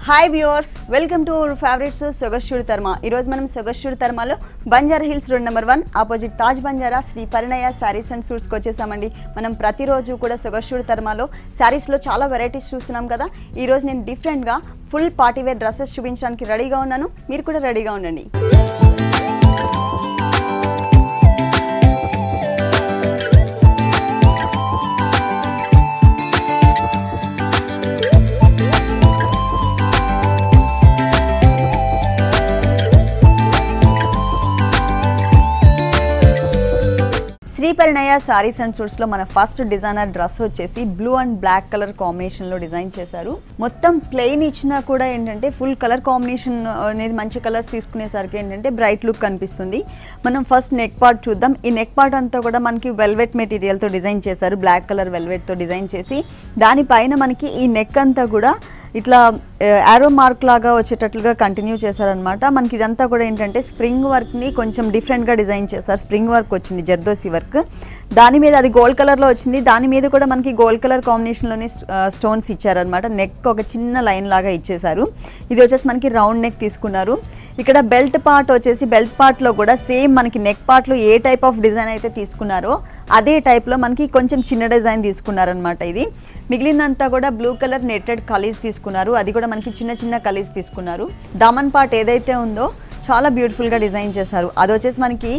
Hi viewers, welcome to our favourites సొగస్యూడి తర్మా. ఈరోజు మనం సొగస్యూడి తర్మాలో Banjara hills road number 1 opposite Taj Banjara Sri Parinaya sarees and సూట్స్కి వచ్చేసామండి. మనం ప్రతిరోజు కూడా సొగస్యూడి తర్మాలో శారీస్లో చాలా వెరైటీస్ చూస్తున్నాం కదా. ఈరోజు నేను డిఫరెంట్గా ఫుల్ పార్టీవేర్ డ్రెస్సెస్ చూపించడానికి రెడీగా ఉన్నాను. మీరు కూడా రెడీగా ఉండండి. శ్రీ పరిణయ సారీస్ అండ్ సూట్స్లో మన ఫస్ట్ డిజైనర్ డ్రెస్ వచ్చేసి బ్లూ అండ్ బ్లాక్ కలర్ కాంబినేషన్లో డిజైన్ చేశారు. మొత్తం ప్లెయిన్ ఇచ్చినా కూడా ఏంటంటే ఫుల్ కలర్ కాంబినేషన్ అనేది మంచి కలర్స్ తీసుకునేసరికి ఏంటంటే బ్రైట్ లుక్ కనిపిస్తుంది. మనం ఫస్ట్ నెక్ పార్ట్ చూద్దాం. ఈ నెక్ పార్ట్ అంతా కూడా మనకి వెల్వెట్ మెటీరియల్తో డిజైన్ చేశారు. బ్లాక్ కలర్ వెల్వెట్తో డిజైన్ చేసి దానిపైన మనకి ఈ నెక్ అంతా కూడా ఇట్లా యారో మార్క్ లాగా వచ్చేటట్లుగా కంటిన్యూ చేశారనమాట. మనకి ఇదంతా కూడా ఏంటంటే స్ప్రింగ్ వర్క్ని కొంచెం డిఫరెంట్గా డిజైన్ చేశారు. స్ప్రింగ్ వర్క్ వచ్చింది, జర్దోసి వర్క్. దాని మీద అది గోల్డ్ కలర్లో వచ్చింది. దాని మీద కూడా మనకి గోల్డ్ కలర్ కాంబినేషన్లోనే స్టోన్స్ ఇచ్చారనమాట. నెక్ ఒక చిన్న లైన్ లాగా ఇచ్చేశారు. ఇది వచ్చేసి మనకి రౌండ్ నెక్ తీసుకున్నారు. ఇక్కడ బెల్ట్ పార్ట్ వచ్చేసి బెల్ట్ పార్ట్లో కూడా సేమ్ మనకి నెక్ పార్ట్లో ఏ టైప్ ఆఫ్ డిజైన్ అయితే తీసుకున్నారో అదే టైప్లో మనకి కొంచెం చిన్న డిజైన్ తీసుకున్నారనమాట. ఇది మిగిలిందంతా కూడా బ్లూ కలర్ నెట్టెడ్ కలీస్ తీసుకున్నారు. అది కూడా మనకి చిన్న చిన్న కలీస్ తీసుకున్నారు. దామన్ పార్ట్ ఏదైతే ఉందో చాలా బ్యూటిఫుల్గా డిజైన్ చేశారు. అది వచ్చేసి మనకి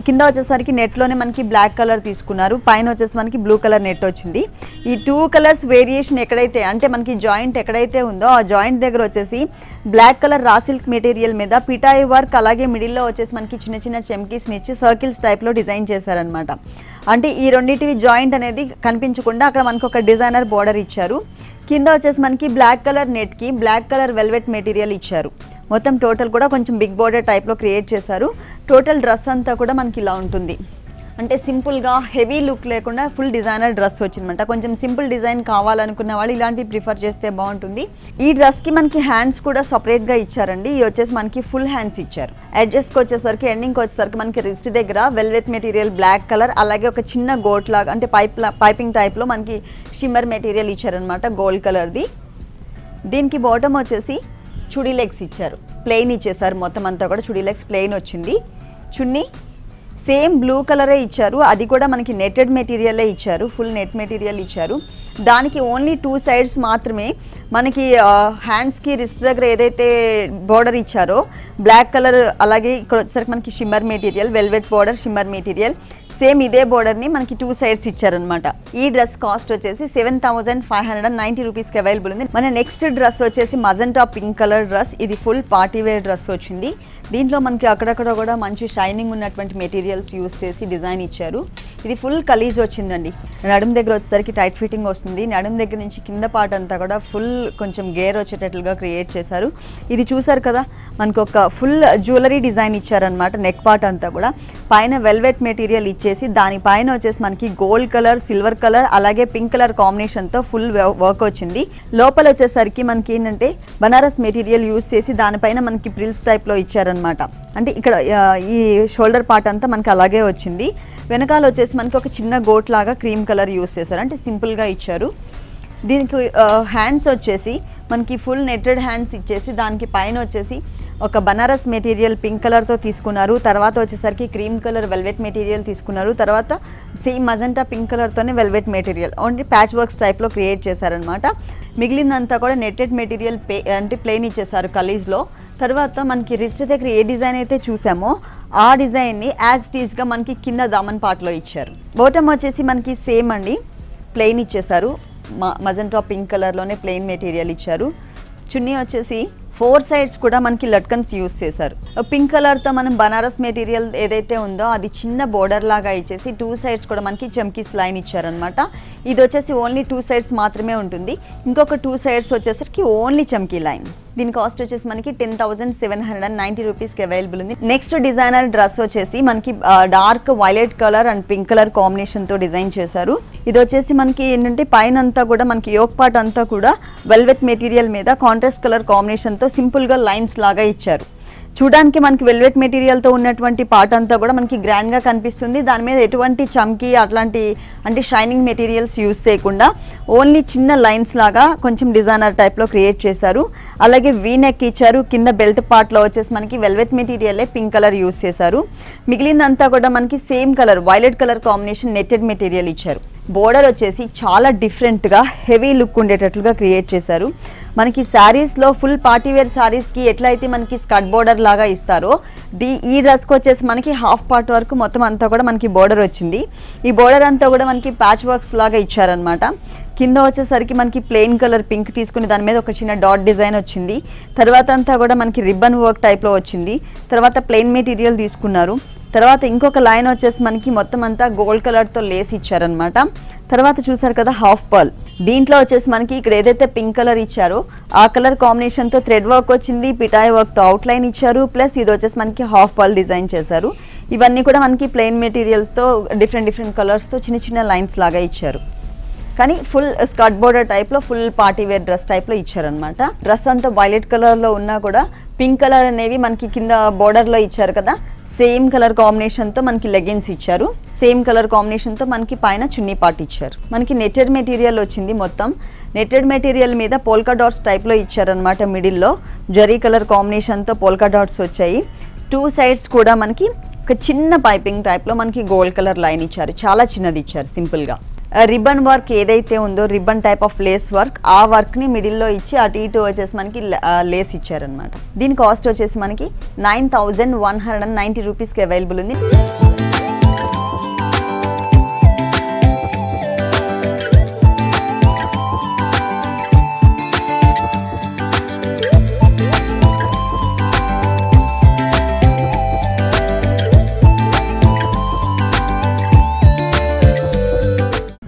కింద వచ్చేసరికి నెట్లోనే మనకి బ్లాక్ కలర్ తీసుకున్నారు. పైన వచ్చేసి మనకి బ్లూ కలర్ నెట్ వచ్చింది. ఈ 2 కలర్స్ వేరియేషన్ ఎక్కడైతే అంటే మనకి జాయింట్ ఎక్కడైతే ఉందో ఆ జాయింట్ దగ్గర వచ్చేసి black colour raw silk material మీద పిటాయి వర్క్, అలాగే మిడిల్లో వచ్చేసి మనకి చిన్న చిన్న చెమ్కీస్ని ఇచ్చి సర్కిల్స్ టైప్లో డిజైన్ చేశారనమాట. అంటే ఈ రెండింటివి జాయింట్ అనేది కనిపించకుండా అక్కడ మనకు ఒక డిజైనర్ బోర్డర్ ఇచ్చారు. కింద వచ్చేసి మనకి బ్లాక్ కలర్ నెట్కి బ్లాక్ కలర్ వెల్వెట్ మెటీరియల్ ఇచ్చారు. మొత్తం టోటల్ కూడా కొంచెం బిగ్ బోర్డర్ టైప్లో క్రియేట్ చేశారు. టోటల్ డ్రెస్ అంతా కూడా మనకి ఇలా ఉంటుంది. అంటే సింపుల్గా హెవీ లుక్ లేకుండా ఫుల్ డిజైనర్ డ్రెస్ వచ్చిందన్నమాట. కొంచెం సింపుల్ డిజైన్ కావాలనుకున్న వాళ్ళు ఇలాంటివి ప్రిఫర్ చేస్తే బాగుంటుంది. ఈ డ్రెస్కి మనకి హ్యాండ్స్ కూడా సపరేట్గా ఇచ్చారండి. ఇది వచ్చేసి మనకి ఫుల్ హ్యాండ్స్ ఇచ్చారు. ఎడ్జెస్కి వచ్చేసరికి ఎండింగ్కి వచ్చేసరికి మనకి రిస్ట్ దగ్గర వెల్వెట్ మెటీరియల్ బ్లాక్ కలర్, అలాగే ఒక చిన్న గోట్ లాగా అంటే పైపింగ్ టైప్లో మనకి షిమ్మర్ మెటీరియల్ ఇచ్చారనమాట గోల్డ్ కలర్ది. దీనికి బాటమ్ వచ్చేసి చుడీ లెగ్స్ ఇచ్చారు. ప్లెయిన్ ఇచ్చేసారు. మొత్తం అంతా కూడా చుడీ లెగ్స్ ప్లెయిన్ వచ్చింది. చున్నీ సేమ్ బ్లూ కలరే ఇచ్చారు. అది కూడా మనకి నెట్టెడ్ మెటీరియలే ఇచ్చారు. ఫుల్ నెట్ మెటీరియల్ ఇచ్చారు. దానికి ఓన్లీ 2 సైడ్స్ మాత్రమే మనకి హ్యాండ్స్కి రిస్ట్ దగ్గర ఏదైతే బోర్డర్ ఇచ్చారో బ్లాక్ కలర్, అలాగే ఇక్కడ వచ్చేసరికి మనకి shimmer material velvet border shimmer material same ఇదే బోర్డర్ని మనకి 2 సైడ్స్ ఇచ్చారనమాట. ఈ డ్రెస్ కాస్ట్ వచ్చేసి 7590 రూపీస్కి అవైలబుల్ ఉంది. మన నెక్స్ట్ డ్రెస్ వచ్చేసి మజంటా పింక్ కలర్ డ్రెస్. ఇది ఫుల్ పార్టీవేర్ డ్రెస్ వచ్చింది. దీంట్లో మనకి అక్కడక్కడ కూడా మంచి షైనింగ్ ఉన్నటువంటి మెటీరియల్స్ యూస్ చేసి డిజైన్ ఇచ్చారు. ఇది ఫుల్ కలీజ్ వచ్చిందండి. నడుము దగ్గర వచ్చేసరికి టైట్ ఫిట్టింగ్ వస్తుంది. నడుము దగ్గర నుంచి కింద పార్ట్ అంతా కూడా ఫుల్ కొంచెం గేర్ వచ్చేటట్లుగా క్రియేట్ చేశారు. ఇది చూసారు కదా, మనకు ఒక ఫుల్ జ్యువెలరీ డిజైన్ ఇచ్చారనమాట. నెక్ పార్ట్ అంతా కూడా పైన వెల్వెట్ మెటీరియల్ ఇచ్చేసి దానిపైన వచ్చేసి మనకి గోల్డ్ కలర్, సిల్వర్ కలర్, అలాగే పింక్ కలర్ కాంబినేషన్తో ఫుల్ వర్క్ వచ్చింది. లోపల వచ్చేసరికి మనకి ఏంటంటే బనారస్ మెటీరియల్ యూస్ చేసి దానిపైన మనకి ప్రిల్స్ టైప్లో ఇచ్చారనమాట. అంటే ఇక్కడ ఈ షోల్డర్ పార్ట్ అంతా మనకి అలాగే వచ్చింది. వెనకాల వచ్చేసి మనకి ఒక చిన్న గోట్ లాగా క్రీమ్ కలర్ యూస్ చేశారు. అంటే సింపుల్గా ఇచ్చారు. దీనికి హ్యాండ్స్ వచ్చేసి మనకి ఫుల్ నెట్టెడ్ హ్యాండ్స్ ఇచ్చేసి దానికి పైన వచ్చేసి ఒక బనారస్ మెటీరియల్ పింక్ కలర్తో తీసుకున్నారు. తర్వాత వచ్చేసరికి క్రీమ్ కలర్ వెల్వెట్ మెటీరియల్ తీసుకున్నారు. తర్వాత సేమ్ మజంటా పింక్ కలర్తోనే velvet material only patch works టైప్లో క్రియేట్ చేశారనమాట. మిగిలిందంతా కూడా నెట్టెడ్ మెటీరియల్ అంటే ప్లెయిన్ ఇచ్చేసారు కలీజ్లో. తర్వాత మనకి రిస్ట్ దగ్గర ఏ డిజైన్ అయితే చూసామో ఆ డిజైన్ని యాజ్ టీజ్గా మనకి కింద దామన్ పార్ట్లో ఇచ్చారు. బాటమ్ వచ్చేసి మనకి సేమ్ అండి, ప్లెయిన్ ఇచ్చేసారు. మజంటా పింక్ కలర్లోనే ప్లెయిన్ మెటీరియల్ ఇచ్చారు. చున్నీ వచ్చేసి 4 సైడ్స్ కూడా మనకి లట్కన్స్ యూస్ చేశారు. పింక్ కలర్తో మనం బనారస్ మెటీరియల్ ఏదైతే ఉందో అది చిన్న బోర్డర్ లాగా ఇచ్చేసి 2 సైడ్స్ కూడా మనకి చమ్కీస్ లైన్ ఇచ్చారనమాట. ఇది వచ్చేసి ఓన్లీ 2 సైడ్స్ మాత్రమే ఉంటుంది. ఇంకొక 2 సైడ్స్ వచ్చేసరికి ఓన్లీ చమ్కీ లైన్. దీని కాస్ట్ వచ్చేసి మనకి 10,790 రూపీస్కి అవైలబుల్ ఉంది. నెక్స్ట్ డిజైనర్ డ్రెస్ వచ్చేసి మనకి dark violet colour and pink colour కాంబినేషన్తో డిజైన్ చేశారు. ఇది వచ్చేసి మనకి ఏంటంటే పైన అంతా కూడా మనకి యోక్ పార్ట్ అంతా కూడా వెల్వెట్ మెటీరియల్ మీద కాంట్రాస్ట్ కలర్ కాంబినేషన్తో సింపుల్గా లైన్స్ లాగా ఇచ్చారు. చూడడానికి మనకి వెల్వెట్ మెటీరియల్తో ఉన్నటువంటి పార్ట్ అంతా కూడా మనకి గ్రాండ్గా కనిపిస్తుంది. దాని మీద ఎటువంటి చమ్కీ అట్లాంటి అంటే షైనింగ్ మెటీరియల్స్ యూస్ చేయకుండా ఓన్లీ చిన్న లైన్స్ లాగా కొంచెం డిజైనర్ టైప్లో క్రియేట్ చేశారు. అలాగే వీ నెక్ ఇచ్చారు. కింద బెల్ట్ పార్ట్లో వచ్చేసి మనకి వెల్వెట్ మెటీరియలే పింక్ కలర్ యూస్ చేశారు. మిగిలిందంతా కూడా మనకి same colour violet colour combination netted material ఇచ్చారు. బోర్డర్ వచ్చేసి చాలా డిఫరెంట్గా హెవీ లుక్ ఉండేటట్లుగా క్రియేట్ చేశారు. మనకి శారీస్లో ఫుల్ పార్టీవేర్ శారీస్కి ఎట్లయితే మనకి స్కర్ట్ బోర్డర్ లాగా ఇస్తారో ఈ డ్రెస్కి వచ్చేసి మనకి హాఫ్ పార్ట్ వరకు మొత్తం అంతా కూడా మనకి బోర్డర్ వచ్చింది. ఈ బోర్డర్ అంతా కూడా మనకి ప్యాచ్ వర్క్స్ లాగా ఇచ్చారనమాట. కింద వచ్చేసరికి మనకి ప్లెయిన్ కలర్ పింక్ తీసుకుని దాని మీద ఒక చిన్న డాట్ డిజైన్ వచ్చింది. తర్వాత అంతా కూడా మనకి రిబ్బన్ వర్క్ టైప్లో వచ్చింది. తర్వాత ప్లెయిన్ మెటీరియల్ తీసుకున్నారు. తర్వాత ఇంకొక లైన్ వచ్చేసి మనకి మొత్తం అంతా గోల్డ్ కలర్తో లేస్ ఇచ్చారనమాట. తర్వాత చూసారు కదా హాఫ్ పర్ల్. దీంట్లో వచ్చేసి మనకి ఇక్కడ ఏదైతే పింక్ కలర్ ఇచ్చారో ఆ కలర్ కాంబినేషన్తో థ్రెడ్ వర్క్ వచ్చింది. పిటాయ్ వర్క్తో అవుట్లైన్ ఇచ్చారు. ప్లస్ ఇది వచ్చేసి మనకి హాఫ్ పర్ల్ డిజైన్ చేశారు. ఇవన్నీ కూడా మనకి ప్లెయిన్ మెటీరియల్స్తో డిఫరెంట్ కలర్స్తో చిన్న చిన్న లైన్స్ లాగా ఇచ్చారు. కానీ ఫుల్ స్కర్ట్ బోర్డర్ టైప్లో ఫుల్ పార్టీవేర్ డ్రెస్ టైప్లో ఇచ్చారనమాట. డ్రెస్ అంతా వైలెట్ కలర్లో ఉన్నా కూడా పింక్ కలర్ అనేవి మనకి కింద బోర్డర్లో ఇచ్చారు కదా, సేమ్ కలర్ కాంబినేషన్తో మనకి లెగిన్స్ ఇచ్చారు. సేమ్ కలర్ కాంబినేషన్తో మనకి పైన చున్నీ పార్ట్ ఇచ్చారు. మనకి నెట్టెడ్ మెటీరియల్ వచ్చింది. మొత్తం నెట్టెడ్ మెటీరియల్ మీద పోల్కా డాట్స్ టైప్లో ఇచ్చారనమాట. మిడిల్లో జరీ కలర్ కాంబినేషన్తో పోల్కా డాట్స్ వచ్చాయి. టూ సైడ్స్ కూడా మనకి ఒక చిన్న పైపింగ్ టైప్లో మనకి గోల్డ్ కలర్ లైన్ ఇచ్చారు. చాలా చిన్నది ఇచ్చారు సింపుల్గా. రిబ్బన్ వర్క్ ఏదైతే ఉందో ribbon type of lace work ఆ వర్క్ని మిడిల్లో ఇచ్చి అటు ఇటు వచ్చేసి మనకి లేస్ ఇచ్చారనమాట. దీని కాస్ట్ వచ్చేసి మనకి 9,190 రూపీస్కి అవైలబుల్ ఉంది.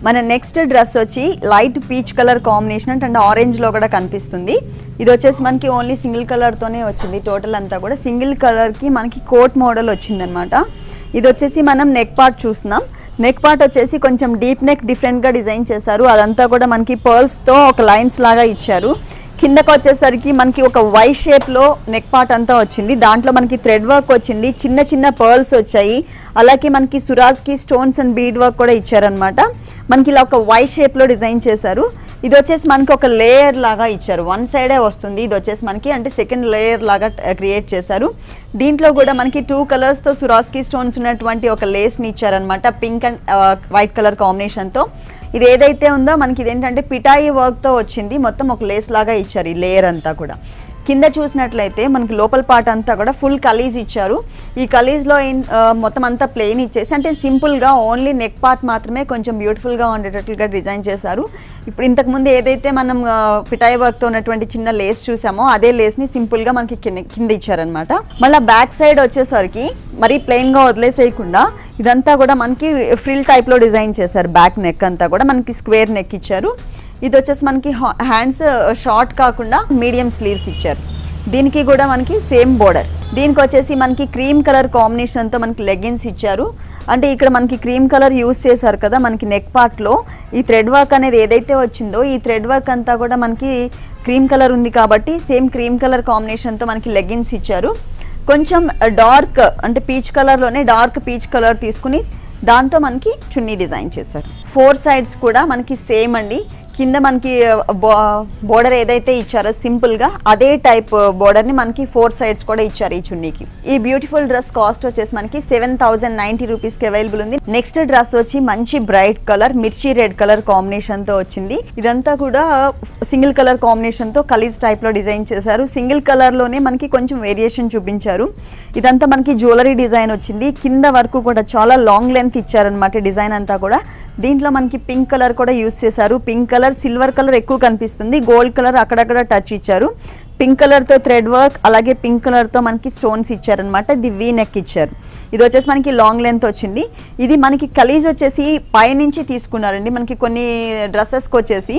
మన నెక్స్ట్ డ్రెస్ వచ్చి light peach colour combination and ఆరెంజ్లో కూడా కనిపిస్తుంది. ఇది వచ్చేసి మనకి ఓన్లీ సింగిల్ కలర్తోనే వచ్చింది. టోటల్ అంతా కూడా సింగిల్ కలర్కి మనకి కోట్ మోడల్ వచ్చిందనమాట. ఇది వచ్చేసి మనం నెక్ పార్ట్ చూస్తున్నాం. నెక్ పార్ట్ వచ్చేసి కొంచెం డీప్ నెక్ డిఫరెంట్గా డిజైన్ చేశారు. అదంతా కూడా మనకి పర్ల్స్తో ఒక లైన్స్ లాగా ఇచ్చారు. కిందకు వచ్చేసరికి మనకి ఒక వై షేప్లో నెక్ పార్ట్ అంతా వచ్చింది. దాంట్లో మనకి థ్రెడ్ వర్క్ వచ్చింది. చిన్న చిన్న పర్ల్స్ వచ్చాయి. అలాగే మనకి సురాజ్కి స్టోన్స్ అండ్ బీడ్ వర్క్ కూడా ఇచ్చారనమాట. మనకి ఇలా ఒక వై షేప్లో డిజైన్ చేశారు. ఇది వచ్చేసి మనకి ఒక లేయర్ లాగా ఇచ్చారు. వన్ సైడే వస్తుంది. ఇది వచ్చేసి మనకి అంటే సెకండ్ లేయర్ లాగా క్రియేట్ చేశారు. దీంట్లో కూడా మనకి 2 కలర్స్తో సురాజ్కి స్టోన్స్ ఉన్నటువంటి ఒక లేస్ని ఇచ్చారనమాట. పింక్ అండ్ వైట్ కలర్ కాంబినేషన్తో. ఇది ఏదైతే ఉందో మనకి ఇదేంటంటే పిటాయి వర్క్తో వచ్చింది. మొత్తం ఒక లేస్ లాగా ఇచ్చారు ఈ లేయర్ అంతా కూడా. కింద చూసినట్లయితే మనకి లోపల పార్ట్ అంతా కూడా ఫుల్ కలీజ్ ఇచ్చారు. ఈ కలీజ్లో మొత్తం అంతా ప్లెయిన్ ఇచ్చేసి అంటే సింపుల్గా ఓన్లీ నెక్ పార్ట్ మాత్రమే కొంచెం బ్యూటిఫుల్గా ఉండేటట్లుగా డిజైన్ చేశారు. ఇప్పుడు ఇంతకుముందు ఏదైతే మనం పిటాయి వర్క్తో ఉన్నటువంటి చిన్న లేస్ చూసామో అదే లేస్ని సింపుల్గా మనకి కింద ఇచ్చారనమాట. మళ్ళీ బ్యాక్ సైడ్ వచ్చేసరికి మరీ ప్లెయిన్గా వదిలేసేయకుండా ఇదంతా కూడా మనకి ఫ్రిల్ టైప్లో డిజైన్ చేశారు. బ్యాక్ నెక్ అంతా కూడా మనకి స్క్వేర్ నెక్ ఇచ్చారు. ఇది వచ్చేసి మనకి హ్యాండ్స్ షార్ట్ కాకుండా మీడియం స్లీవ్స్ ఇచ్చారు. దీనికి కూడా మనకి సేమ్ బోర్డర్. దీనికి వచ్చేసి మనకి క్రీమ్ కలర్ కాంబినేషన్తో మనకి లెగిన్స్ ఇచ్చారు. అంటే ఇక్కడ మనకి క్రీమ్ కలర్ యూస్ చేశారు కదా మనకి నెక్ పార్ట్లో. ఈ థ్రెడ్ వర్క్ అనేది ఏదైతే వచ్చిందో ఈ థ్రెడ్ వర్క్ అంతా కూడా మనకి క్రీమ్ కలర్ ఉంది కాబట్టి సేమ్ క్రీమ్ కలర్ కాంబినేషన్తో మనకి లెగిన్స్ ఇచ్చారు. కొంచెం డార్క్ అంటే పీచ్ కలర్లోనే డార్క్ పీచ్ కలర్ తీసుకుని దాంతో మనకి చున్నీ డిజైన్ చేశారు. 4 సైడ్స్ కూడా మనకి సేమ్ అండి. కింద మనకి బోర్డర్ ఏదైతే ఇచ్చారో సింపుల్గా అదే టైప్ బోర్డర్ని మనకి 4 సైడ్స్ కూడా ఇచ్చారు ఈ చున్నీకి. ఈ బ్యూటిఫుల్ డ్రెస్ కాస్ట్ వచ్చేసి మనకి 7,090 రూపీస్కి అవైలబుల్ ఉంది. నెక్స్ట్ డ్రెస్ వచ్చి మంచి బ్రైట్ కలర్ మిర్చి రెడ్ కలర్ కాంబినేషన్తో వచ్చింది. ఇదంతా కూడా సింగిల్ కలర్ కాంబినేషన్తో కలీజ్ టైప్లో డిజైన్ చేశారు. సింగిల్ కలర్లోనే మనకి కొంచెం వేరియేషన్ చూపించారు. ఇదంతా మనకి జ్యువెలరీ డిజైన్ వచ్చింది. కింద వరకు కూడా చాలా లాంగ్ లెంత్ ఇచ్చారనమాట డిజైన్ అంతా కూడా. దీంట్లో మనకి పింక్ కలర్ కూడా యూస్ చేశారు. పింక్ కలర్ సిల్వర్ కలర్ ఎక్కువ కనిపిస్తుంది. గోల్డ్ కలర్ అక్కడక్కడ టచ్ ఇచ్చారు. పింక్ కలర్తో థ్రెడ్ వర్క్, అలాగే పింక్ కలర్తో మనకి స్టోన్స్ ఇచ్చారనమాట. ఇది వీ నెక్ ఇచ్చారు. ఇది వచ్చేసి మనకి లాంగ్ లెంత్ వచ్చింది. ఇది మనకి కలీజ్ వచ్చేసి పైనుంచి తీసుకున్నారండి. మనకి కొన్ని డ్రెస్సెస్కి వచ్చేసి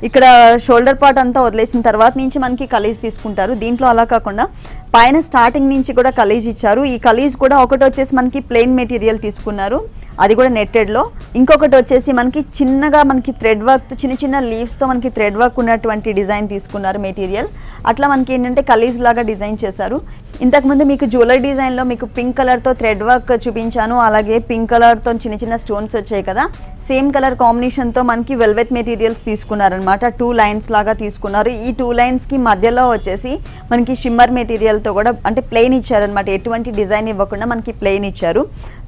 ఇక్కడ షోల్డర్ పార్ట్ అంతా వదిలేసిన తర్వాత నుంచి మనకి కలీజ్ తీసుకుంటారు. దీంట్లో అలా కాకుండా పైన స్టార్టింగ్ నుంచి కూడా కలీజ్ ఇచ్చారు. ఈ కలీజ్ కూడా ఒకటి వచ్చేసి మనకి ప్లెయిన్ మెటీరియల్ తీసుకున్నారు, అది కూడా నెట్టెడ్లో. ఇంకొకటి వచ్చేసి మనకి చిన్నగా మనకి థ్రెడ్ వర్క్, చిన్న చిన్న లీవ్స్తో మనకి థ్రెడ్ వర్క్ ఉన్నటువంటి డిజైన్ తీసుకున్నారు మెటీరియల్. అట్లా మనకి ఏంటంటే కలీజ్ లాగా డిజైన్ చేశారు. ఇంతకుముందు మీకు జ్యువెలరీ డిజైన్లో మీకు పింక్ కలర్తో థ్రెడ్ వర్క్ చూపించాను, అలాగే పింక్ కలర్తో చిన్న చిన్న స్టోన్స్ వచ్చాయి కదా. సేమ్ కలర్ కాంబినేషన్తో మనకి వెల్వెట్ మెటీరియల్స్ తీసుకున్నారనమాట. 2 లైన్స్ లాగా తీసుకున్నారు. ఈ 2 లైన్స్కి మధ్యలో వచ్చేసి మనకి షిమ్మర్ మెటీరియల్తో కూడా అంటే ప్లెయిన్ ఇచ్చారనమాట. ఎటువంటి డిజైన్ ఇవ్వకుండా మనకి ప్లెయిన్ ఇచ్చారు.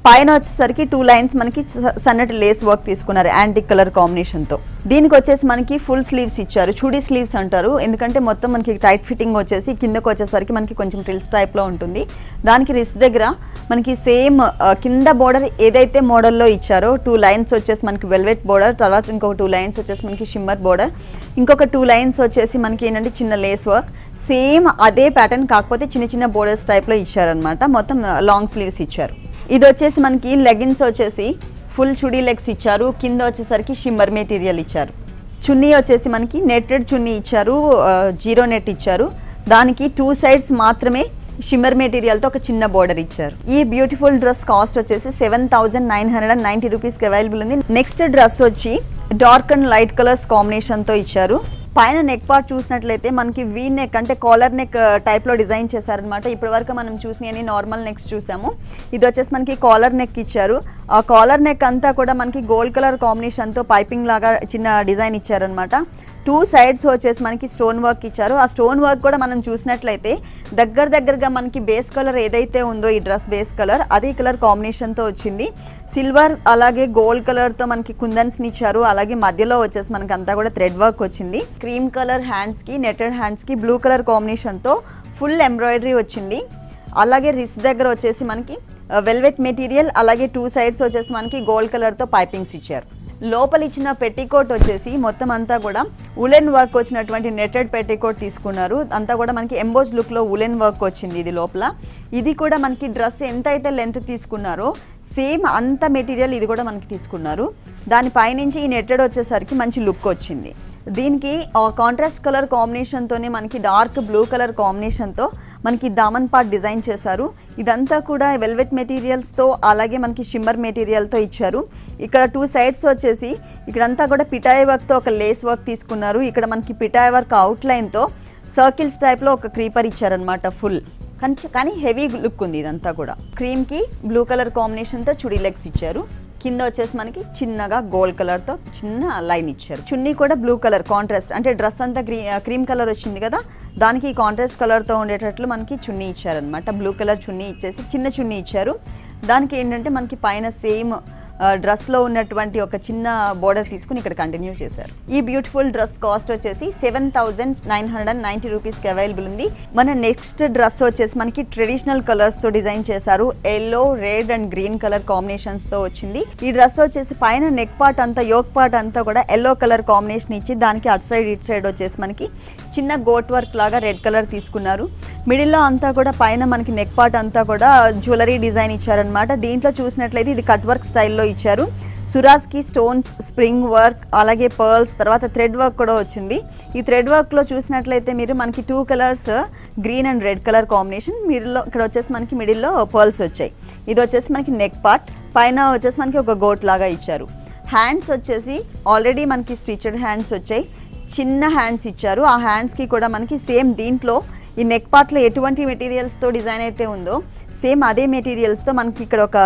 పైన వచ్చేసరికి 2 లైన్స్ మనకి సన్నటి లేస్ వర్క్ తీసుకున్నారు యాంటిక్ కలర్ కాంబినేషన్తో. దీనికి వచ్చేసి మనకి ఫుల్ స్లీవ్స్ ఇచ్చారు, చూడీ స్లీవ్స్ అంటారు. ఎందుకంటే మొత్తం మనకి టైట్ ఫిట్టింగ్ వచ్చేసి కిందకు వచ్చేసరికి మనకి కొంచెం ట్రిల్స్ టైప్లో ఉంటుంది. దానికి రిస్ట్ దగ్గర మనకి సేమ్ కింద బోర్డర్ ఏదైతే మోడల్లో ఇచ్చారో 2 లైన్స్ వచ్చేసి మనకి వెల్వెట్ బోర్డర్, తర్వాత ఇంకొక 2 లైన్స్ వచ్చేసి మనకి షిమ్మర్ బోర్డర్, ఇంకొక 2 లైన్స్ వచ్చేసి మనకి ఏంటంటే చిన్న లేస్ వర్క్. సేమ్ అదే ప్యాటర్న్ కాకపోతే చిన్న చిన్న బోర్డర్స్ టైప్లో ఇచ్చారనమాట. మొత్తం లాంగ్ స్లీవ్స్ ఇచ్చారు. ఇది వచ్చేసి మనకి లెగిన్స్ వచ్చేసి ఫుల్ చుడీ లెగ్స్ ఇచ్చారు. కింద వచ్చేసరికి షిమ్మర్ మెటీరియల్ ఇచ్చారు. చున్నీ వచ్చేసి మనకి నెట్టెడ్ చున్నీ ఇచ్చారు, జీరో నెట్ ఇచ్చారు. దానికి 2 సైడ్స్ మాత్రమే షిమ్మర్ మెటీరియల్తో ఒక చిన్న బోర్డర్ ఇచ్చారు. ఈ బ్యూటిఫుల్ డ్రెస్ కాస్ట్ వచ్చేసి 7,990 రూపీస్కి అవైలబుల్ ఉంది. నెక్స్ట్ డ్రెస్ వచ్చి డార్క్ అండ్ లైట్ కలర్స్ కాంబినేషన్తో ఇచ్చారు. పైన నెక్ పార్ట్ చూసినట్లయితే మనకి వీ నెక్ అంటే కాలర్ నెక్ టైప్లో డిజైన్ చేశారనమాట. ఇప్పటి వరకు మనం చూసినవి నార్మల్ నెక్స్ చూసాము. ఇది వచ్చేసి మనకి కాలర్ నెక్ ఇచ్చారు. ఆ కాలర్ నెక్ అంతా కూడా మనకి గోల్డ్ కలర్ కాంబినేషన్తో పైపింగ్ లాగా చిన్న డిజైన్ ఇచ్చారనమాట. 2 సైడ్స్ వచ్చేసి మనకి స్టోన్ వర్క్ ఇచ్చారు. ఆ స్టోన్ వర్క్ కూడా మనం చూసినట్లయితే దగ్గరగా మనకి బేస్ కలర్ ఏదైతే ఉందో ఈ డ్రెస్ బేస్ కలర్ అదే కలర్ కాంబినేషన్తో వచ్చింది. సిల్వర్ అలాగే గోల్డ్ కలర్తో మనకి కుందన్స్ని ఇచ్చారు. అలాగే మధ్యలో వచ్చేసి మనకి అంతా కూడా థ్రెడ్ వర్క్ వచ్చింది. క్రీమ్ కలర్ హ్యాండ్స్కి, నెట్టెడ్ హ్యాండ్స్కి బ్లూ కలర్ కాంబినేషన్తో ఫుల్ ఎంబ్రాయిడరీ వచ్చింది. అలాగే రిస్ట్ దగ్గర వచ్చేసి మనకి వెల్వెట్ మెటీరియల్, అలాగే 2 సైడ్స్ వచ్చేసి మనకి గోల్డ్ కలర్తో పైపింగ్స్ ఇచ్చారు. లోపల ఇచ్చిన పెట్టికోట్ వచ్చేసి మొత్తం అంతా కూడా ఉలెన్ వర్క్ వచ్చినటువంటి నెట్టెడ్ పెట్టికోట్ తీసుకున్నారు. అంతా కూడా మనకి ఎంబోజ్ లుక్లో ఉలెన్ వర్క్ వచ్చింది ఇది లోపల. ఇది కూడా మనకి డ్రెస్ ఎంత అయితే లెంత్ తీసుకున్నారో సేమ్ అంత మెటీరియల్ ఇది కూడా మనకి తీసుకున్నారు. దానిపైనుంచి ఈ నెట్టెడ్ వచ్చేసరికి మంచి లుక్ వచ్చింది. దీనికి కాంట్రాస్ట్ కలర్ కాంబినేషన్తోనే మనకి డార్క్ బ్లూ కలర్ కాంబినేషన్తో మనకి దామన్ పార్ట్ డిజైన్ చేశారు. ఇదంతా కూడా వెల్వెట్ మెటీరియల్స్తో అలాగే మనకి షిమ్మర్ మెటీరియల్తో ఇచ్చారు. ఇక్కడ 2 సైడ్స్ వచ్చేసి ఇక్కడంతా కూడా పిటాయ్ వర్క్తో ఒక లేస్ వర్క్ తీసుకున్నారు. ఇక్కడ మనకి పిటాయ్ వర్క్ అవుట్లైన్తో సర్కిల్స్ టైప్లో ఒక క్రీపర్ ఇచ్చారనమాట ఫుల్. కానీ హెవీ లుక్ ఉంది ఇదంతా కూడా. క్రీమ్కి బ్లూ కలర్ కాంబినేషన్తో చుడీ లెగ్స్ ఇచ్చారు. కింద వచ్చేసి మనకి చిన్నగా గోల్డ్ కలర్తో చిన్న లైన్ ఇచ్చారు. చున్నీ కూడా బ్లూ కలర్ కాంట్రాస్ట్ అంటే డ్రెస్ అంతా క్రీమ్ కలర్ వచ్చింది కదా, దానికి కాంట్రాస్ట్ కలర్తో ఉండేటట్లు మనకి చున్నీ ఇచ్చారనమాట. బ్లూ కలర్ చున్నీ ఇచ్చేసి చిన్న చున్నీ ఇచ్చారు. దానికి ఏంటంటే మనకి పైన సేమ్ డ్రెస్లో ఉన్నటువంటి ఒక చిన్న బోర్డర్ తీసుకుని ఇక్కడ కంటిన్యూ చేశారు. ఈ బ్యూటిఫుల్ డ్రెస్ కాస్ట్ వచ్చేసి 7,990 రూపీస్కి అవైలబుల్ ఉంది. మన నెక్స్ట్ డ్రెస్ వచ్చేసి మనకి ట్రెడిషనల్ కలర్స్తో డిజైన్ చేశారు. Yellow, red and green colour కాంబినేషన్స్తో వచ్చింది. ఈ డ్రెస్ వచ్చేసి పైన నెక్ పార్ట్ అంతా, యోక్ పార్ట్ అంతా కూడా ఎల్లో కలర్ కాంబినేషన్ ఇచ్చి దానికి అటు సైడ్ ఇటు సైడ్ వచ్చేసి మనకి చిన్న గోట్ వర్క్ లాగా రెడ్ కలర్ తీసుకున్నారు. మిడిల్లో అంతా కూడా పైన మనకి నెక్ పార్ట్ అంతా కూడా జ్యువెలరీ డిజైన్ ఇచ్చారనమాట. దీంట్లో చూసినట్లయితే ఇది కట్ వర్క్ స్టైల్లో ఇచ్చారు. సురాజ్కి స్టోన్స్, స్ప్రింగ్ వర్క్, అలాగే పర్ల్స్, తర్వాత థ్రెడ్ వర్క్ కూడా వచ్చింది. ఈ థ్రెడ్ వర్క్లో చూసినట్లయితే మీరు మనకి 2 colours green and red colour combination, మిడిల్లో ఇక్కడ వచ్చేసి మనకి మిడిల్లో పర్ల్స్ వచ్చాయి. ఇది వచ్చేసి మనకి నెక్ పార్ట్, పైన వచ్చేసి మనకి ఒక గోట్ లాగా ఇచ్చారు. హ్యాండ్స్ వచ్చేసి ఆల్రెడీ మనకి స్టిచెడ్ హ్యాండ్స్ వచ్చాయి, చిన్న హ్యాండ్స్ ఇచ్చారు. ఆ హ్యాండ్స్కి కూడా మనకి సేమ్ దీంట్లో ఈ నెక్ పార్ట్లో ఎటువంటి మెటీరియల్స్తో డిజైన్ అయితే ఉందో సేమ్ అదే మెటీరియల్స్తో మనకి ఇక్కడ ఒక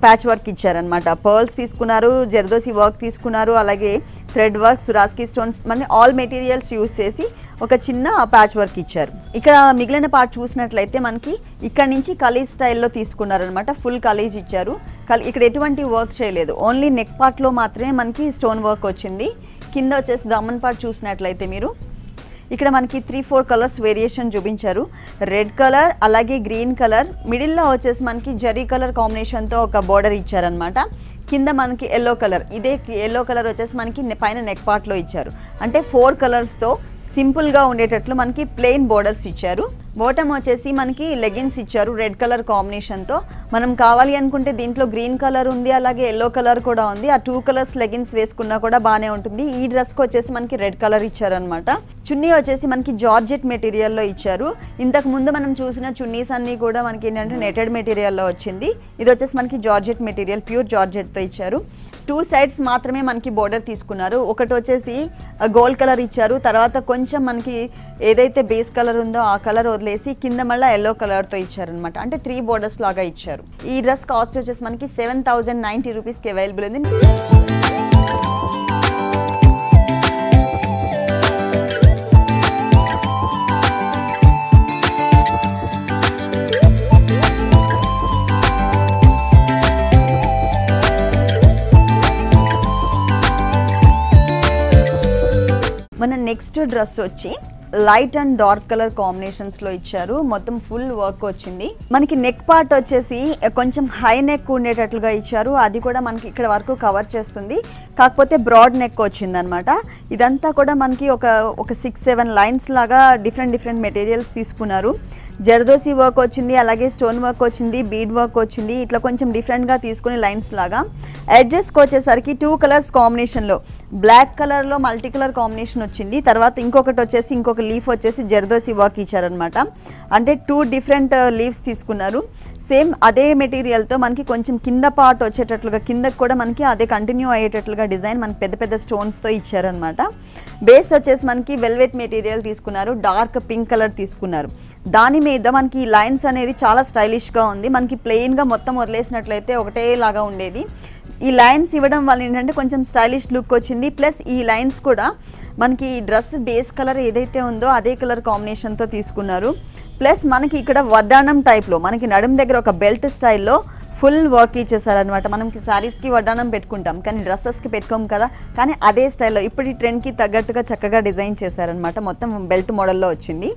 ప్యాచ్ వర్క్ ఇచ్చారనమాట. పర్ల్స్ తీసుకున్నారు, జర్దోసి వర్క్ తీసుకున్నారు, అలాగే థ్రెడ్ వర్క్, సురాస్కి స్టోన్స్, మన ఆల్ మెటీరియల్స్ యూస్ చేసి ఒక చిన్న ప్యాచ్ వర్క్ ఇచ్చారు. ఇక్కడ మిగిలిన పార్ట్ చూసినట్లయితే మనకి ఇక్కడ నుంచి కలీజ్ స్టైల్లో తీసుకున్నారనమాట. ఫుల్ కలీజ్ ఇచ్చారు. ఇక్కడ ఎటువంటి వర్క్ చేయలేదు, ఓన్లీ నెక్ పార్ట్లో మాత్రమే మనకి స్టోన్ వర్క్ వచ్చింది. కింద వచ్చేసి దమన్ పార్ట్ చూసినట్లయితే మీరు ఇక్కడ మనకి 3-4 కలర్స్ వేరియేషన్ చూపించారు. రెడ్ కలర్, అలాగే గ్రీన్ కలర్, మిడిల్లో వచ్చేసి మనకి జరీ కలర్ కాంబినేషన్తో ఒక బోర్డర్ ఇచ్చారనమాట. కింద మనకి ఎల్లో కలర్, ఇదే ఎల్లో కలర్ వచ్చేసి మనకి పైన నెక్ పార్ట్లో ఇచ్చారు. అంటే 4 కలర్స్తో సింపుల్గా ఉండేటట్లు మనకి ప్లెయిన్ బోర్డర్స్ ఇచ్చారు. బాటమ్ వచ్చేసి మనకి లెగిన్స్ ఇచ్చారు రెడ్ కలర్ కాంబినేషన్తో. మనం కావాలి అనుకుంటే దీంట్లో గ్రీన్ కలర్ ఉంది, అలాగే ఎల్లో కలర్ కూడా ఉంది. ఆ 2 కలర్స్ లెగిన్స్ వేసుకున్నా కూడా బాగానే ఉంటుంది. ఈ డ్రెస్కి వచ్చేసి మనకి రెడ్ కలర్ ఇచ్చారనమాట. చున్నీ వచ్చేసి మనకి జార్జెట్ మెటీరియల్లో ఇచ్చారు. ఇంతకు ముందు మనం చూసిన చున్నీస్ అన్నీ కూడా మనకి ఏంటంటే నెటెడ్ మెటీరియల్లో వచ్చింది. ఇది వచ్చేసి మనకి జార్జెట్ మెటీరియల్, ప్యూర్ జార్జెట్తో ఇచ్చారు. 2 సైడ్స్ మాత్రమే మనకి బోర్డర్ తీసుకున్నారు. ఒకటి వచ్చేసి గోల్డ్ కలర్ ఇచ్చారు, తర్వాత కొంచెం మనకి ఏదైతే బేస్ కలర్ ఉందో ఆ కలర్ వదిలేసి కింద మళ్ళీ ఎల్లో కలర్తో ఇచ్చారనమాట. అంటే 3 బోర్డర్స్ లాగా ఇచ్చారు. ఈ డ్రెస్ కాస్ట్ వచ్చేసి మనకి 7090 రూపీస్కి అవైలబుల్ ఉంది. మన నెక్స్ట్ డ్రెస్ వచ్చి లైట్ అండ్ డార్క్ కలర్ కాంబినేషన్స్లో ఇచ్చారు. మొత్తం ఫుల్ వర్క్ వచ్చింది. మనకి నెక్ పార్ట్ వచ్చేసి కొంచెం హై నెక్ ఉండేటట్లుగా ఇచ్చారు. అది కూడా మనకి ఇక్కడ వరకు కవర్ చేస్తుంది, కాకపోతే బ్రాడ్ నెక్ వచ్చిందనమాట. ఇదంతా కూడా మనకి ఒక 6-7 లైన్స్ లాగా డిఫరెంట్ మెటీరియల్స్ తీసుకున్నారు. జర్దోసి వర్క్ వచ్చింది, అలాగే స్టోన్ వర్క్ వచ్చింది, బీడ్ వర్క్ వచ్చింది. ఇట్లా కొంచెం డిఫరెంట్గా తీసుకుని లైన్స్ లాగా. ఎడ్జెస్కి వచ్చేసరికి 2 కలర్స్ కాంబినేషన్లో బ్లాక్ కలర్లో మల్టీ కలర్ కాంబినేషన్ వచ్చింది. తర్వాత ఇంకొకటి వచ్చేసి ఇంకొక లీఫ్ వచ్చేసి జర్దోసి వర్క్ ఇచ్చారనమాట. అంటే 2 డిఫరెంట్ లీవ్స్ తీసుకున్నారు. సేమ్ అదే మెటీరియల్తో మనకి కొంచెం కింద పార్ట్ వచ్చేటట్లుగా, కిందకి కూడా మనకి అదే కంటిన్యూ అయ్యేటట్లుగా డిజైన్ మనకి పెద్ద స్టోన్స్తో ఇచ్చారనమాట. బేస్ వచ్చేసి మనకి వెల్వెట్ మెటీరియల్ తీసుకున్నారు, డార్క్ పింక్ కలర్ తీసుకున్నారు. దాని మీద మనకి ఈ లైన్స్ అనేది చాలా స్టైలిష్గా ఉంది. మనకి ప్లెయిన్గా మొత్తం వదిలేసినట్లయితే ఒకటేలాగా ఉండేది. ఈ లైన్స్ ఇవ్వడం వల్ల ఏంటంటే కొంచెం స్టైలిష్ లుక్ వచ్చింది. ప్లస్ ఈ లైన్స్ కూడా మనకి డ్రెస్ బేస్ కలర్ ఏదైతే ఉందో అదే కలర్ కాంబినేషన్తో తీసుకున్నారు. ప్లస్ మనకి ఇక్కడ వడ్డానం టైప్లో మనకి నడుము దగ్గర ఒక బెల్ట్ స్టైల్లో ఫుల్ వర్క్ ఇచ్చేసారనమాట. మనకి శారీస్కి వడ్డానం పెట్టుకుంటాం, కానీ డ్రెస్సెస్కి పెట్టుకోం కదా, కానీ అదే స్టైల్లో ఇప్పుడు ఈ ట్రెండ్కి తగ్గట్టుగా చక్కగా డిజైన్ చేశారనమాట. మొత్తం బెల్ట్ మోడల్లో వచ్చింది.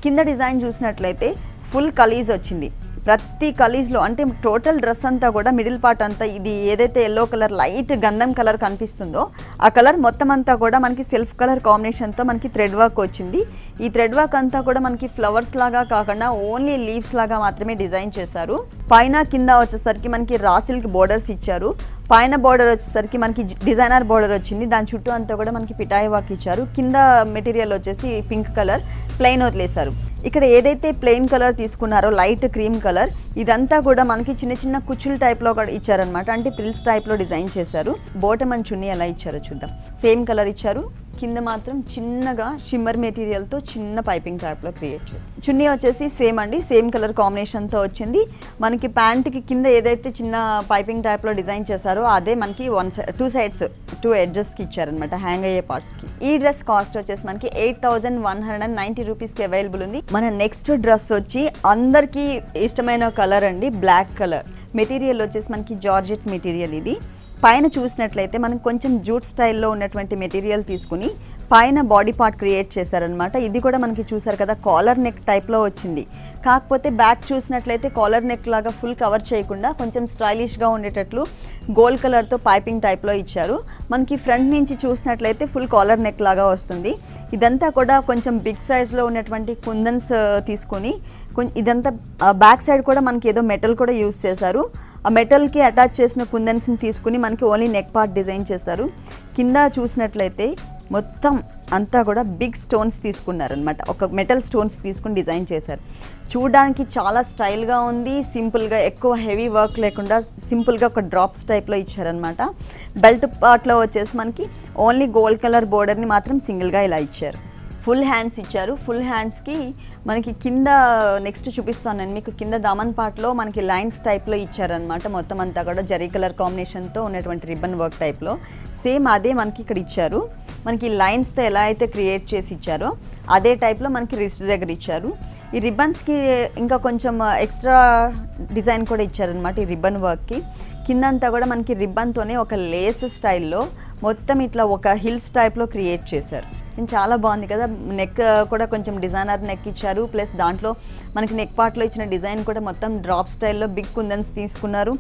కింద డిజైన్ చూసినట్లయితే ఫుల్ కలీజ్ వచ్చింది. ప్రతి కలీజ్లో అంటే టోటల్ డ్రెస్ అంతా కూడా మిడిల్ పార్ట్ అంతా ఇది ఏదైతే ఎల్లో కలర్ లైట్ గంధం కలర్ కనిపిస్తుందో ఆ కలర్ మొత్తం అంతా కూడా మనకి సెల్ఫ్ కలర్ కాంబినేషన్తో మనకి థ్రెడ్ వర్క్ వచ్చింది. ఈ థ్రెడ్ వర్క్ అంతా కూడా మనకి ఫ్లవర్స్ లాగా కాకుండా ఓన్లీ లీవ్స్ లాగా మాత్రమే డిజైన్ చేశారు. పైన కింద వచ్చేసరికి మనకి రా సిల్క్ బోర్డర్స్ ఇచ్చారు. పైన బోర్డర్ వచ్చేసరికి మనకి డిజైనర్ బోర్డర్ వచ్చింది. దాని చుట్టూ అంతా కూడా మనకి పిటాయి వర్క్ ఇచ్చారు. కింద మెటీరియల్ వచ్చేసి పింక్ కలర్ ప్లెయిన్ వదిలేశారు. ఇక్కడ ఏదైతే ప్లెయిన్ కలర్ తీసుకున్నారో లైట్ క్రీమ్ కలర్, ఇదంతా కూడా మనకి చిన్న కుచ్చుల టైప్లో కూడా ఇచ్చారనమాట. అంటే ప్రిల్స్ టైప్లో డిజైన్ చేశారు. బాటమ్ అండ్ చున్నీ ఎలా ఇచ్చారో చూద్దాం. సేమ్ కలర్ ఇచ్చారు. కింద మాత్రం చిన్నగా షిమ్మర్ మెటీరియల్తో చిన్న పైపింగ్ టైప్లో క్రియేట్ చేస్తారు. చున్నీ వచ్చేసి సేమ్ అండి, సేమ్ కలర్ కాంబినేషన్తో వచ్చింది. మనకి ప్యాంట్కి కింద ఏదైతే చిన్న పైపింగ్ టైప్లో డిజైన్ చేశారో అదే మనకి 2 సైడ్స్ 2 ఎడ్జెస్కి ఇచ్చారనమాట, హ్యాంగ్ అయ్యే పార్ట్స్కి. ఈ డ్రెస్ కాస్ట్ వచ్చేసి మనకి 8190 రూపీస్కి అవైలబుల్ ఉంది. మన నెక్స్ట్ డ్రెస్ వచ్చి అందరికీ ఇష్టమైన కలర్ అండి, బ్లాక్ కలర్. మెటీరియల్ వచ్చేసి మనకి జార్జెట్ మెటీరియల్. ఇది పైన చూసినట్లయితే మనకు కొంచెం జూట్ స్టైల్లో ఉన్నటువంటి మెటీరియల్ తీసుకుని పైన బాడీ పార్ట్ క్రియేట్ చేశారనమాట. ఇది కూడా మనకి చూసారు కదా కాలర్ నెక్ టైప్లో వచ్చింది. కాకపోతే బ్యాక్ చూసినట్లయితే కాలర్ నెక్ లాగా ఫుల్ కవర్ చేయకుండా కొంచెం స్టైలిష్గా ఉండేటట్లు గోల్డ్ కలర్తో పైపింగ్ టైప్లో ఇచ్చారు. మనకి ఫ్రంట్ నుంచి చూసినట్లయితే ఫుల్ కాలర్ నెక్ లాగా వస్తుంది. ఇదంతా కూడా కొంచెం బిగ్ సైజ్లో ఉన్నటువంటి కుందన్స్ తీసుకొని ఇదంతా బ్యాక్ సైడ్ కూడా మనకి ఏదో మెటల్ కూడా యూస్ చేశారు. ఆ మెటల్కి అటాచ్ చేసిన కుందన్స్ని తీసుకుని మనకి ఓన్లీ నెక్ పార్ట్ డిజైన్ చేశారు. కింద చూసినట్లయితే మొత్తం అంతా కూడా బిగ్ స్టోన్స్ తీసుకున్నారనమాట. ఒక మెటల్ స్టోన్స్ తీసుకుని డిజైన్ చేశారు. చూడడానికి చాలా స్టైల్గా ఉంది. సింపుల్గా ఎక్కువ హెవీ వర్క్ లేకుండా సింపుల్గా ఒక డ్రాప్స్ టైప్లో ఇచ్చారనమాట. బెల్ట్ పార్ట్లో వచ్చేసి మనకి ఓన్లీ గోల్డ్ కలర్ బోర్డర్ని మాత్రం సింగిల్గా ఇలా ఇచ్చారు. ఫుల్ హ్యాండ్స్ ఇచ్చారు. ఫుల్ హ్యాండ్స్కి మనకి కింద నెక్స్ట్ చూపిస్తాను నేను మీకు. కింద దామన్ పార్ట్లో మనకి లైన్స్ టైప్లో ఇచ్చారనమాట. మొత్తం అంతా కూడా జరీ కలర్ కాంబినేషన్తో ఉన్నటువంటి రిబ్బన్ వర్క్ టైప్లో సేమ్ అదే మనకి ఇక్కడ ఇచ్చారు. మనకి లైన్స్తో ఎలా అయితే క్రియేట్ చేసి ఇచ్చారో అదే టైప్లో మనకి రిస్ట్ దగ్గర ఇచ్చారు. ఈ రిబ్బన్స్కి ఇంకా కొంచెం ఎక్స్ట్రా డిజైన్ కూడా ఇచ్చారనమాట. ఈ రిబ్బన్ వర్క్కి కిందంతా కూడా మనకి రిబ్బన్తోనే ఒక లేస్ స్టైల్లో మొత్తం ఇట్లా ఒక హిల్స్ టైప్లో క్రియేట్ చేశారు. చాలా బాగుంది కదా. నెక్ కూడా కొంచెం డిజైనర్ నెక్ ఇచ్చారు, ప్లస్ దాంట్లో మనకి నెక్ పార్ట్లో ఇచ్చిన డిజైన్ కూడా మొత్తం డ్రాప్ స్టైల్లో బిగ్ కుందన్స్ తీసుకున్నారు,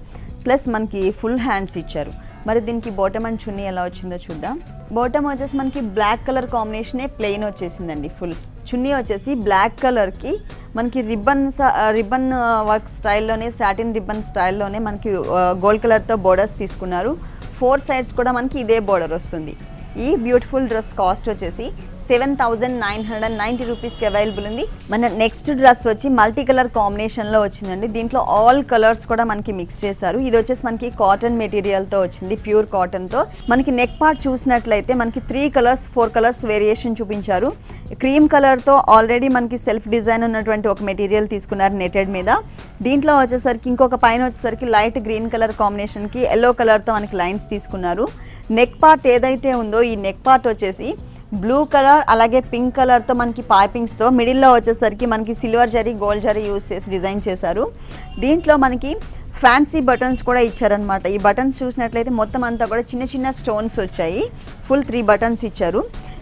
ప్లస్ మనకి ఫుల్ హ్యాండ్స్ ఇచ్చారు. మరి దీనికి బాటమ్ అండ్ చున్నీ ఎలా వచ్చిందో చూద్దాం. బాటమ్ వచ్చేసి మనకి బ్లాక్ కలర్ కాంబినేషనే ప్లెయిన్ వచ్చేసిందండి. ఫుల్ చున్నీ వచ్చేసి బ్లాక్ కలర్కి మనకి రిబ్బన్ వర్క్ స్టైల్లోనే, సాటిన్ రిబ్బన్ స్టైల్లోనే మనకి గోల్డ్ కలర్తో బోర్డర్స్ తీసుకున్నారు. 4 సైడ్స్ కూడా మనకి ఇదే బోర్డర్ వస్తుంది. ఈ బ్యూటిఫుల్ డ్రెస్ కాస్ట్ వచ్చేసి 7,990 రూపీస్కి అవైలబుల్ ఉంది. మన నెక్స్ట్ డ్రెస్ వచ్చి మల్టీ కలర్ కాంబినేషన్లో వచ్చిందండి. దీంట్లో ఆల్ కలర్స్ కూడా మనకి మిక్స్ చేశారు. ఇది వచ్చేసి మనకి కాటన్ మెటీరియల్తో వచ్చింది, ప్యూర్ కాటన్తో. మనకి నెక్ పార్ట్ చూసినట్లయితే మనకి 3 కలర్స్ 4 కలర్స్ వేరియేషన్ చూపించారు. క్రీమ్ కలర్తో ఆల్రెడీ మనకి సెల్ఫ్ డిజైన్ ఉన్నటువంటి ఒక మెటీరియల్ తీసుకున్నారు నెటెడ్ మీద. దీంట్లో వచ్చేసరికి ఇంకొక పైన వచ్చేసరికి లైట్ గ్రీన్ కలర్ కాంబినేషన్కి ఎల్లో కలర్తో మనకి లైన్స్ తీసుకున్నారు. నెక్ పార్ట్ ఏదైతే ఉందో ఈ నెక్ పార్ట్ వచ్చేసి బ్లూ కలర్ అలాగే పింక్ కలర్తో మనకి పైపింగ్స్తో, మిడిల్లో వచ్చేసరికి మనకి silver zari gold zari use చేసి డిజైన్ చేశారు. దీంట్లో మనకి ఫ్యాన్సీ బటన్స్ కూడా ఇచ్చారనమాట. ఈ బటన్స్ చూసినట్లయితే మొత్తం అంతా కూడా చిన్న చిన్న స్టోన్స్ వచ్చాయి. ఫుల్ 3 బటన్స్ ఇచ్చారు.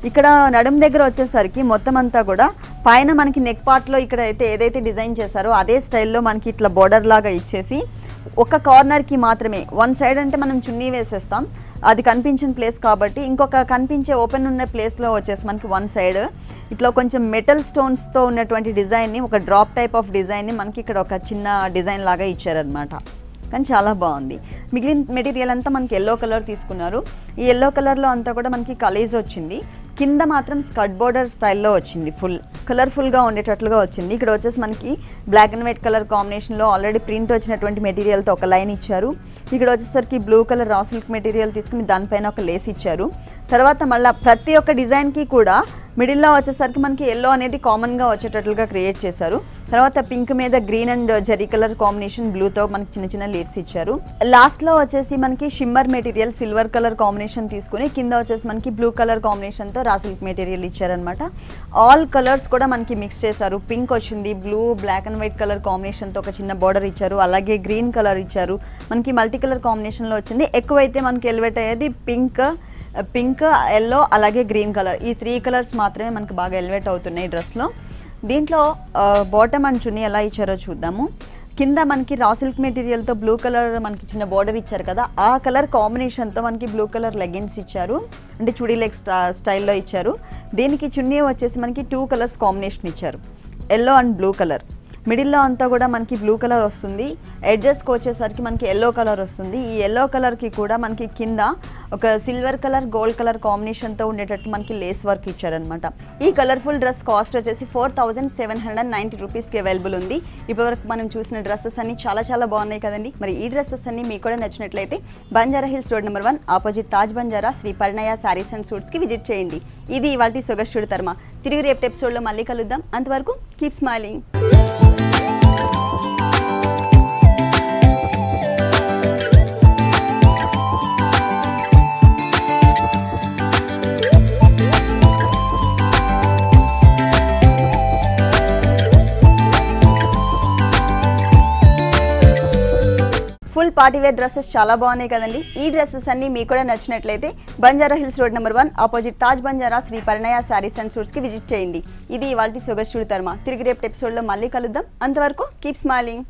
ఇక్కడ నడుం దగ్గర వచ్చేసరికి మొత్తం అంతా కూడా పైన మనకి నెక్ పార్ట్లో ఇక్కడ ఏదైతే డిజైన్ చేశారో అదే స్టైల్లో మనకి ఇట్లా బోర్డర్ లాగా ఇచ్చేసి ఒక కార్నర్కి మాత్రమే, 1 సైడ్ అంటే మనం చున్నీ వేసేస్తాం, అది కనిపించిన ప్లేస్ కాబట్టి ఇంకొక కనిపించే ఓపెన్ ఉన్న ప్లేస్లో వచ్చేసి మనకి 1 సైడ్ ఇట్లా కొంచెం మెటల్ స్టోన్స్తో ఉన్నటువంటి డిజైన్ని, ఒక డ్రాప్ టైప్ ఆఫ్ డిజైన్ని మనకి ఇక్కడ ఒక చిన్న డిజైన్ లాగా ఇచ్చారనమాట. కానీ చాలా బాగుంది. మిగిలిన మెటీరియల్ అంతా మనకి ఎల్లో కలర్ తీసుకున్నారు. ఈ ఎల్లో కలర్లో అంతా కూడా మనకి కలీజ్ వచ్చింది. కింద మాత్రం స్కర్ట్ బోర్డర్ స్టైల్లో వచ్చింది. ఫుల్ కలర్ఫుల్గా ఉండేటట్లుగా వచ్చింది. ఇక్కడ వచ్చేసి మనకి బ్లాక్ అండ్ వైట్ కలర్ కాంబినేషన్లో ఆల్రెడీ ప్రింట్ వచ్చినటువంటి మెటీరియల్తో ఒక లైన్ ఇచ్చారు. ఇక్కడ వచ్చేసరికి blue colour raw silk material తీసుకుని దానిపైన ఒక లేస్ ఇచ్చారు. తర్వాత మళ్ళీ ప్రతి ఒక్క డిజైన్కి కూడా మిడిల్లో వచ్చేసరికి మనకి ఎల్లో అనేది కామన్గా వచ్చేటట్లుగా క్రియేట్ చేశారు. తర్వాత పింక్ మీద green and zari colour combination బ్లూతో మనకి చిన్న చిన్న లీవ్స్ ఇచ్చారు. లాస్ట్లో వచ్చేసి మనకి shimmer material silver colour combination తీసుకుని కింద వచ్చేసి మనకి బ్లూ కలర్ కాంబినేషన్తో రా సిల్క్ మెటీరియల్ ఇచ్చారనమాట. ఆల్ కలర్స్ కూడా మనకి మిక్స్ చేశారు. పింక్ వచ్చింది, blue black and white colour కాంబినేషన్తో ఒక చిన్న బార్డర్ ఇచ్చారు, అలాగే గ్రీన్ కలర్ ఇచ్చారు. మనకి మల్టీ కలర్ కాంబినేషన్లో వచ్చింది. ఎక్కువైతే మనకి ఎలివేట్ అయ్యేది పింక్ ఎల్లో అలాగే గ్రీన్ కలర్. ఈ 3 కలర్స్ మాత్రమే మనకి బాగా ఎలివేట్ అవుతున్నాయి డ్రెస్లో. దీంట్లో బాటమ్ అండ్ చున్నీ ఎలా ఇచ్చారో చూద్దాము. కింద మనకి రా సిల్క్ మెటీరియల్తో బ్లూ కలర్ మనకి చిన్న బోర్డర్ ఇచ్చారు కదా, ఆ కలర్ కాంబినేషన్తో మనకి బ్లూ కలర్ లెగ్గిన్స్ ఇచ్చారు, అంటే చుడీ లెగ్ స్టైల్లో ఇచ్చారు. దీనికి చున్నీ వచ్చేసి మనకి 2 కలర్స్ కాంబినేషన్ ఇచ్చారు, ఎల్లో అండ్ బ్లూ కలర్. మిడిల్లో అంతా కూడా మనకి బ్లూ కలర్ వస్తుంది, ఎడ్జెస్కి వచ్చేసరికి మనకి ఎల్లో కలర్ వస్తుంది. ఈ ఎల్లో కలర్కి కూడా మనకి కింద ఒక సిల్వర్ కలర్ గోల్డ్ కలర్ కాంబినేషన్తో ఉండేటట్టు మనకి లేస్ వర్క్ ఇచ్చారనమాట. ఈ కలర్ఫుల్ డ్రెస్ కాస్ట్ వచ్చేసి 4,790 రూపీస్కి అవైలబుల్ ఉంది. ఇప్పటివరకు మనం చూసిన డ్రెస్సెస్ అన్ని చాలా చాలా బాగున్నాయి కదండి. మరి ఈ డ్రెస్సెస్ అన్ని మీకు కూడా నచ్చినట్లయితే Banjara hills road number 1 opposite Taj Banjara Sri Parinaya sarees and సూట్స్కి విజిట్ చేయండి. ఇది ఇవాల్టి సొగస్టుడు తర్మ. తిరిగి రేపు ఎపిసోడ్లో మళ్ళీ కలుద్దాం. అంతవరకు keep smiling. Full party wear dresses చాలా బాగున్నాయి కదండి. ఈ డ్రెస్సెస్ అన్ని మీకు కూడా నచ్చినట్లయితే Banjara hills road number 1 opposite Taj Banjara Sri Parinaya sarees and సూట్స్కి విజిట్ చేయండి. ఇది ఇవాల్టి సొగస్టుడు తర్మ. తిరిగి రేపు ఎపిసోడ్లో మళ్ళీ కలుద్దాం. అంతవరకు కీప్ స్మైలింగ్.